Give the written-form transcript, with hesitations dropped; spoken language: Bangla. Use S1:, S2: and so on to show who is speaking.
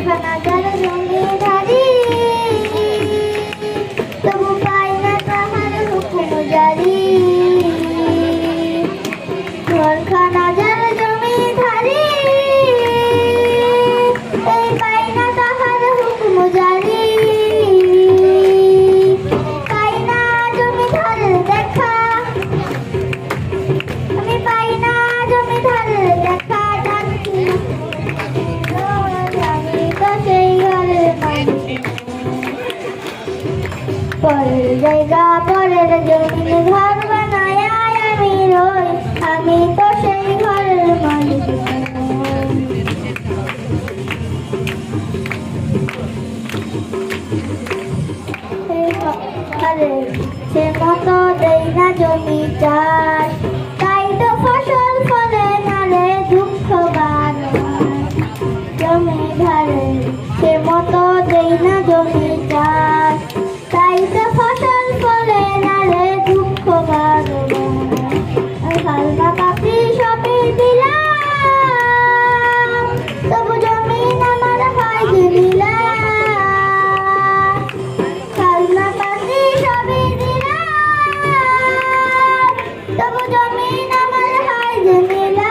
S1: ঘরখানা যার জমিদারি, তবু পাই না তাহার হুকুম জারি। ঘরখানা যার জমিদারি, এই পাই না তাহার হুকুম জারি। পাই না জমিদারের দেখা, আমি পাই না জমিদারের দেখা। আমি তো সেই ঘরের মালিক, পরের জায়গা পরের জমি ঘর বানায় আমি রই, আমি তো সেই ঘরের মালিক। সে মতো দেই না জমি চাষ, তাই তো ফসল ফলে না রে দুঃখ বারবার। জমিদারে সে মতো দেই না জমি চাষ, তাই তো ফসল ফলে না রে দুঃখ বারবার। হালনা পাখি সবই দিলাম, তবু জমিন আমার হয় যে নীলাম। হালনা পাখি সবই দিলাম, তবু জমিন আমার হয় যে নীলাম।